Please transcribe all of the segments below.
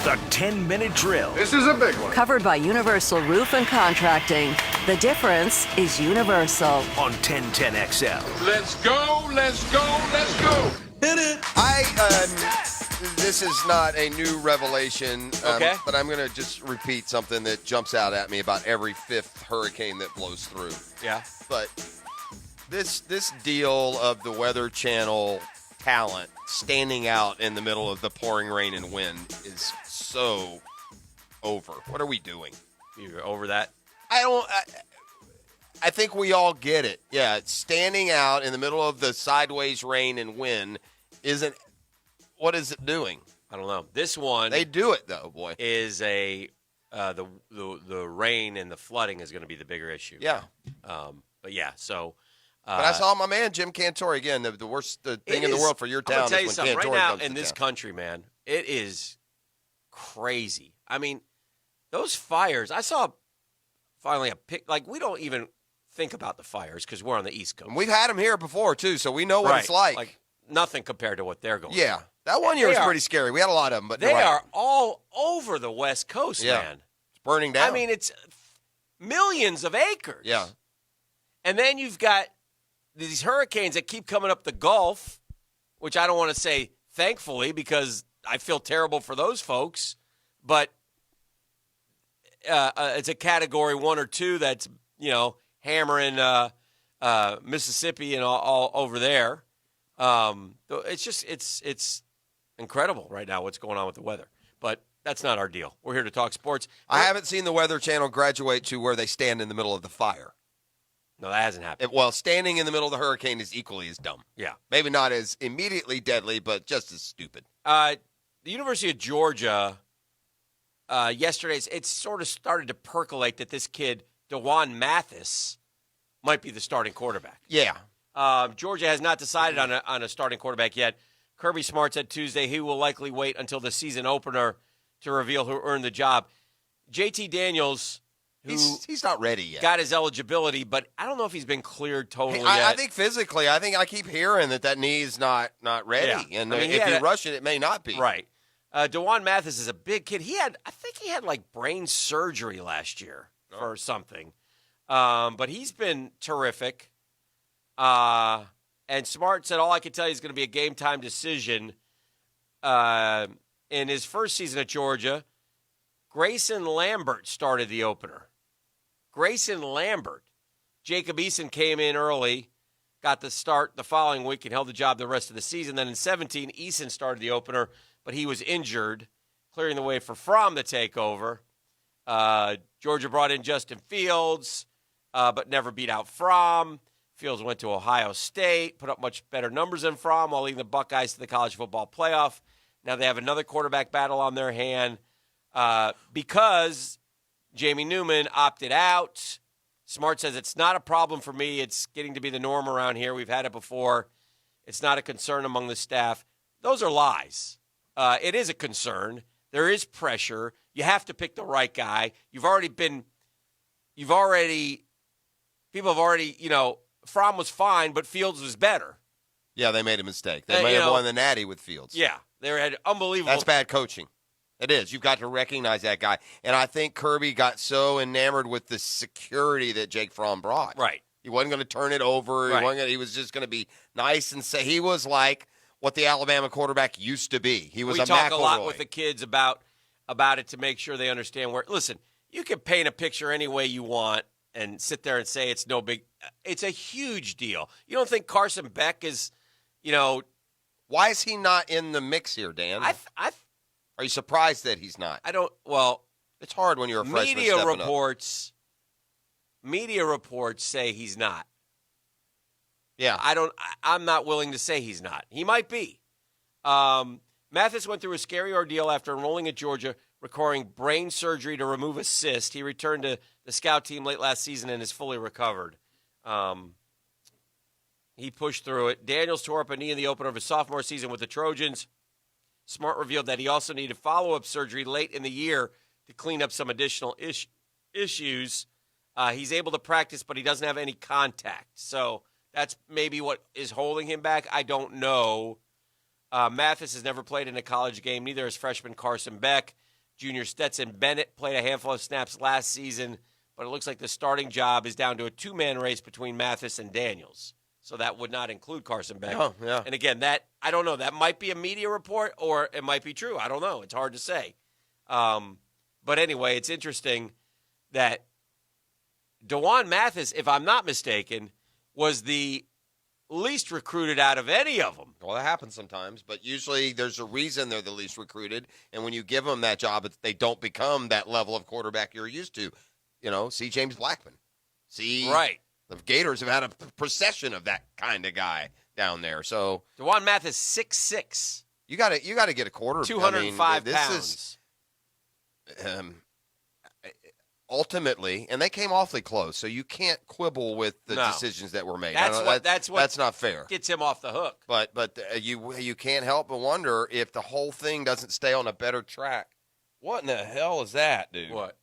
The 10-minute drill. This is a big one. Covered by Universal Roof and Contracting. The difference is Universal. On 1010XL. Let's go, let's go, let's go. Hit it. This is not a new revelation, Okay. but I'm going to just repeat something that jumps out at me about every fifth hurricane that blows through. Yeah. But this deal of the Weather Channel talent standing out in the middle of the pouring rain and wind is so over. What are we doing? You're over that? I think we all get it. Yeah, standing out in the middle of the sideways rain and wind isn't. What is it doing? I don't know. This one They do it though, boy. is the rain and the flooding is going to be the bigger issue. Yeah. But yeah, so. But I saw my man Jim Cantore again. The worst thing in the world for your I'm gonna town tell you is when something. Cantore Right now comes to in this town. country, man, it is crazy. I mean, those fires. I saw finally a pic. Like, we don't even think about the fires because we're on the East Coast. And we've had them here before too, so we know what it's like. Like nothing compared to what they're going. Yeah, that one year was pretty scary. We had a lot of them, but They you're right. are all over the West Coast, Yeah. man. It's burning down. I mean, it's millions of acres. Yeah. And then you've got these hurricanes that keep coming up the Gulf, which I don't want to say thankfully because I feel terrible for those folks, but it's a category 1 or 2 that's, hammering Mississippi and all over there. It's incredible right now what's going on with the weather. But that's not our deal. We're here to talk sports. I haven't seen the Weather Channel graduate to where they stand in the middle of the fire. No, that hasn't happened. Well, standing in the middle of the hurricane is equally as dumb. Yeah. Maybe not as immediately deadly, but just as stupid. The University of Georgia, yesterday, it sort of started to percolate that this kid, DeJuan Mathis, might be the starting quarterback. Yeah. Georgia has not decided on a starting quarterback yet. Kirby Smart said Tuesday he will likely wait until the season opener to reveal who earned the job. JT Daniels, He's not ready yet. got his eligibility, but I don't know if he's been cleared totally yet. I think physically, I keep hearing that knee's not ready. Yeah. And I mean, if you rush it, it may not be. Right. DeJuan Mathis is a big kid. I think he had like brain surgery last year or something. But he's been terrific. And Smart said all I can tell you is going to be a game-time decision. In his first season at Georgia, Grayson Lambert started the opener. Grayson Lambert. Jacob Eason came in early, got the start the following week, and held the job the rest of the season. Then in 2017, Eason started the opener, but he was injured, clearing the way for Fromm to take over. Georgia brought in Justin Fields, but never beat out Fromm. Fields went to Ohio State, put up much better numbers than Fromm while leading the Buckeyes to the college football playoff. Now they have another quarterback battle on their hand because Jamie Newman opted out. Smart says it's not a problem for me. It's getting to be the norm around here. We've had it before. It's not a concern among the staff. Those are lies. It is a concern. There is pressure. You have to pick the right guy. People have already, Fromm was fine, but Fields was better. Yeah, they made a mistake. They may have won the Natty with Fields. Yeah, they had unbelievable. That's bad coaching. It is. You've got to recognize that guy. And I think Kirby got so enamored with the security that Jake Fromm brought. Right. He wasn't going to turn it over. Right. He was just going to be nice and say he was like what the Alabama quarterback used to be. He was we a talk McElroy. a lot with the kids about it to make sure they understand where. Listen, you can paint a picture any way you want and sit there and say it's no big. It's a huge deal. You don't think Carson Beck is, Why is he not in the mix here, Dan? Are you surprised that he's not? I don't. Well, it's hard when you're a freshman. Media reports say he's not. Yeah, I'm not willing to say he's not. He might be. Mathis went through a scary ordeal after enrolling at Georgia, requiring brain surgery to remove a cyst. He returned to the scout team late last season and is fully recovered. He pushed through it. Daniels tore up a knee in the opener of his sophomore season with the Trojans. Smart revealed that he also needed follow-up surgery late in the year to clean up some additional issues. He's able to practice, but he doesn't have any contact. So that's maybe what is holding him back. I don't know. Mathis has never played in a college game. Neither has freshman Carson Beck. Junior Stetson Bennett played a handful of snaps last season, but it looks like the starting job is down to a two-man race between Mathis and Daniels. So that would not include Carson Beck. Oh, yeah. And again, I don't know. That might be a media report or it might be true. I don't know. It's hard to say. But anyway, it's interesting that DeJuan Mathis, if I'm not mistaken, was the least recruited out of any of them. Well, that happens sometimes, but usually there's a reason they're the least recruited. And when you give them that job, they don't become that level of quarterback you're used to. See James Blackman. Right. The Gators have had a procession of that kind of guy down there. So DeJuan Mathis, 6'6". you got to get a quarter. 205 this pounds. Is, ultimately, and they came awfully close, so you can't quibble with the decisions that were made. That's not fair. Gets him off the hook. But you can't help but wonder if the whole thing doesn't stay on a better track. What in the hell is that, dude? What?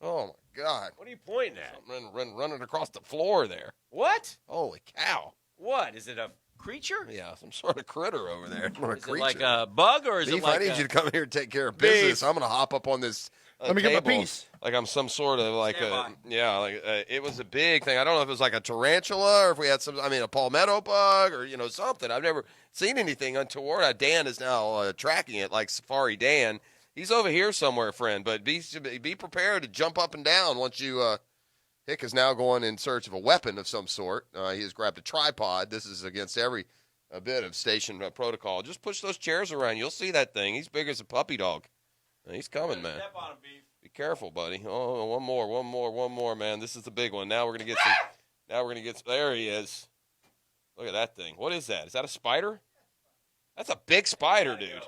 Oh, my God. What are you pointing at? Something running across the floor there. What? Holy cow. What? Is it a creature? Yeah, some sort of critter over there. Is it like a bug or is Beef, it like I need you to come here and take care of business. I'm going to hop up on this Let me table, get my piece. like I'm some sort of like Stand it was a big thing. I don't know if it was like a tarantula or if we had a palmetto bug or, something. I've never seen anything untoward. Dan is now tracking it like Safari Dan. He's over here somewhere, friend, but be prepared to jump up and down once you Hick is now going in search of a weapon of some sort. He has grabbed a tripod. This is against every bit of station protocol. Just push those chairs around. You'll see that thing. He's big as a puppy dog. He's coming, man. Step on him, Beef. Be careful, buddy. Oh, one more, man. This is the big one. Now we're gonna get some. There he is. Look at that thing. What is that? Is that a spider? That's a big spider, dude.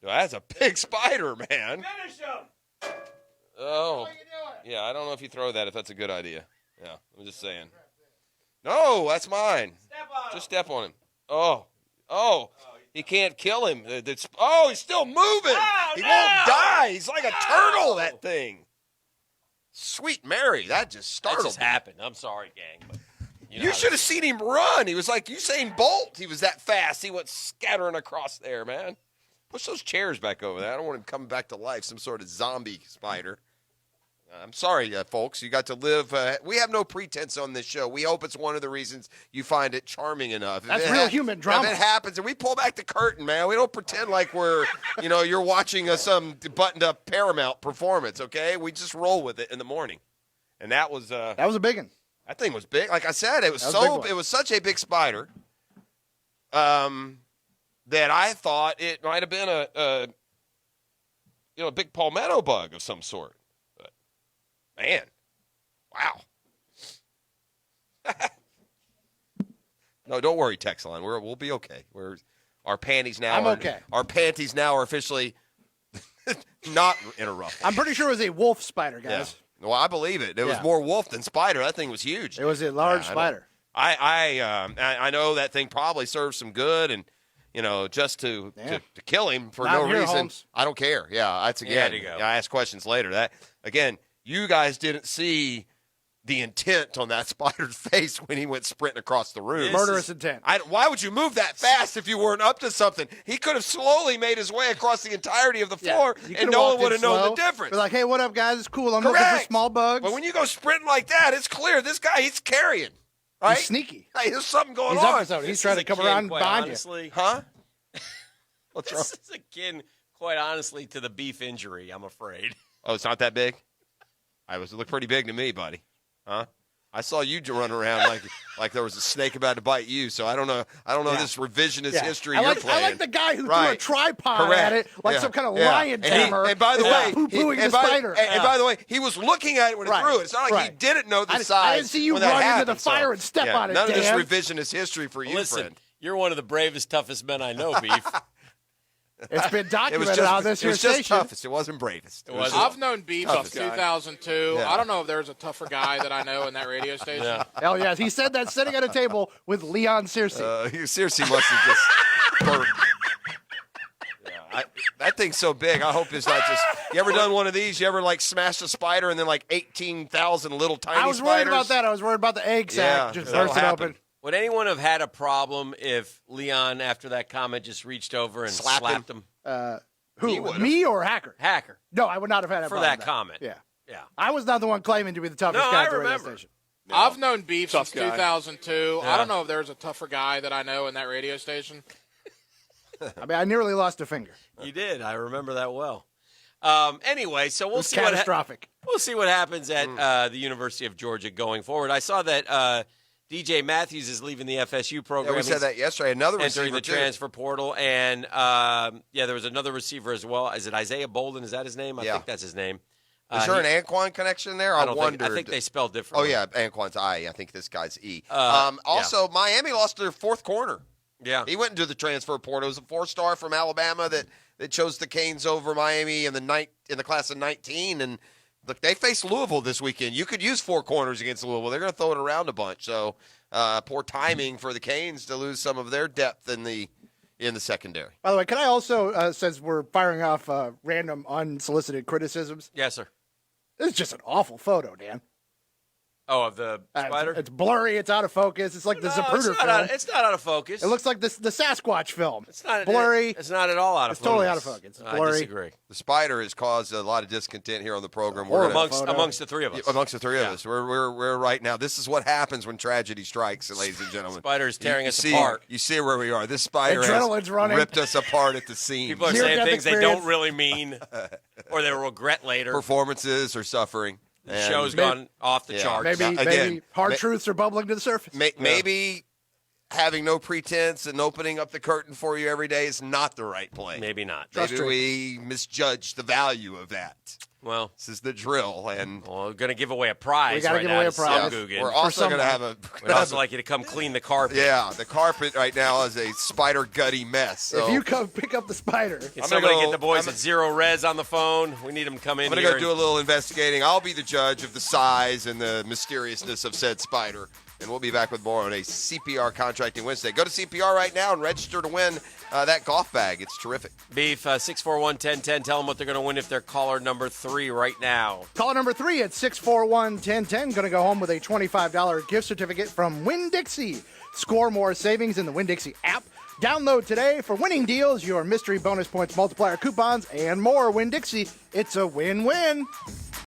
That's a big spider, man. Finish him. Oh, yeah. I don't know if you throw that, if that's a good idea. Yeah, I'm just saying. No, that's mine. Step on him. Just step on him. Oh. He can't kill him. He's still moving. Oh, he no! won't die. He's like a turtle, that thing. Sweet Mary, that just That startled just me. happened. I'm sorry, gang. But You should have seen him run. He was like Usain Bolt. He was that fast. He went scattering across there, man. Push those chairs back over there. I don't want him coming back to life, some sort of zombie spider. I'm sorry, folks. You got to live. We have no pretense on this show. We hope it's one of the reasons you find it charming enough. That's real human drama. If it happens, and we pull back the curtain, man. We don't pretend like we're, you're watching some buttoned-up Paramount performance, okay? We just roll with it in the morning. And that was a big one. That thing was big. Like I said, it was such a big spider that I thought it might have been a big palmetto bug of some sort. But, man, wow. No, don't worry, text line. We'll be okay. Our panties now. I'm okay. Our panties now are officially not interrupted. I'm pretty sure it was a wolf spider, guys. Yeah. Well, I believe it. It was more wolf than spider. That thing was huge. It was a large spider. I know that thing probably served some good, and just to kill him for no reason. Holmes. I don't care. Yeah, that's again. There you go. I ask questions later. That again, you guys didn't see the intent on that spider's face when he went sprinting across the room. Murderous intent. Why would you move that fast if you weren't up to something? He could have slowly made his way across the entirety of the floor, and no one would have known the difference. Be like, hey, what up, guys? It's cool. I'm looking for small bugs. But when you go sprinting like that, it's clear this guy, he's carrying. Right? He's sneaky. Hey, there's something going He's on. up to something. He's trying to come around behind you. Huh? What's wrong? This is akin, quite honestly, to the Beef injury, I'm afraid. Oh, it's not that big? It looked pretty big to me, buddy. Huh? I saw you run around like there was a snake about to bite you, so I don't know this revisionist history you're playing. I like the guy who threw a tripod at it like some kind of lion tamer. And by the way, poo-pooing the spider. And by the way, he was looking at it when he threw it. It's not like he didn't know the size. I didn't see you run into the fire and step on it, None Dan. of this revisionist history for you, Listen, friend. you're one of the bravest, toughest men I know, Beef. It's been documented on this here station. It was just toughest. It wasn't bravest. I've known Beef since 2002. Yeah. I don't know if there's a tougher guy that I know in that radio station. Yeah. Hell yes. He said that sitting at a table with Leon Searcy. Searcy must have just burped. That thing's so big. I hope it's not just. You ever done one of these? You ever smashed a spider and then 18,000 little tiny spiders? I was worried about that. I was worried about the egg sac. Just burst it open. Would anyone have had a problem if Leon, after that comment, just reached over and slapped him? Who? Me or Hacker? Hacker. No, I would not have had a For problem that with comment. Yeah. Yeah. I was not the one claiming to be the toughest No, guy I at the radio remember. station. No. I've known beef Tough since guy. 2002. Yeah. I don't know if there's a tougher guy that I know in that radio station. I mean, I nearly lost a finger. You did. I remember that well. Anyway, so It we'll was see catastrophic. we'll see what happens at the University of Georgia going forward. I saw that DJ Matthews is leaving the FSU program. Yeah, we said that yesterday. Another entering receiver the too. transfer portal, and there was another receiver as well. Is it Isaiah Bolden? Is that his name? I Yeah. think that's his name. Is there an Anquan connection there? I don't wondered. think. I think they spelled Oh differently. yeah, Anquan's I. I think this guy's E. Yeah. Also, Miami lost their fourth corner. Yeah. He went into the transfer portal. It was a 4-star from Alabama that chose the Canes over Miami in the class of 19. And look, they face Louisville this weekend. You could use 4 corners against Louisville. They're going to throw it around a bunch. So poor timing for the Canes to lose some of their depth in the secondary. By the way, can I also, since we're firing off random unsolicited criticisms, Yes, sir. this is just an awful photo, Dan. Oh, of the spider? It's blurry. It's out of focus. It's like the No, Zapruder it's film. it's not out of focus. It looks like the Sasquatch film. it's not blurry. It's not at all out of It's focus. totally out of focus. It's I blurry. disagree. The spider has caused a lot of discontent here on the program. Or We're gonna- photo. Amongst the three of us. amongst the three of Yeah. us. We're right now. This is what happens when tragedy strikes, ladies and gentlemen. Spider is tearing You us see, apart. You see where we are. This spider Adrenaline's has running. ripped us apart at the seams. People are Near saying death things they experience. don't really mean, or they will regret later. Performances are suffering. The And show's Maybe- gone off the Yeah. charts. Maybe, Now, again, maybe hard truths are bubbling to the surface. Maybe having no pretense and opening up the curtain for you every day is not the right play. Maybe not. Trust Maybe me. we misjudge the value of that. Well, This is the drill, and we're going to give away a prize. We gotta right give now away to a prize. Sam Guggen. we're also going to someone. have a. We'd also like you to come clean the carpet. Yeah, the carpet right now is a spider gutty mess. So If you come pick up the spider, Can I'm somebody gonna get go- the boys I'm- at Zero Res on the phone? We need them to come in I'm going to here. go do a little investigating. I'll be the judge of the size and the mysteriousness of said spider. And we'll be back with more on a CPR Contracting Wednesday. Go to CPR right now and register to win that golf bag. It's terrific. Beef, 641-1010. Tell them what they're going to win if they're caller number 3 right now. caller number 3 at 641-1010. Going to go home with a $25 gift certificate from Winn-Dixie. Score more savings in the Winn-Dixie app. Download today for winning deals, your mystery bonus points multiplier coupons, and more. Winn-Dixie, it's a win-win.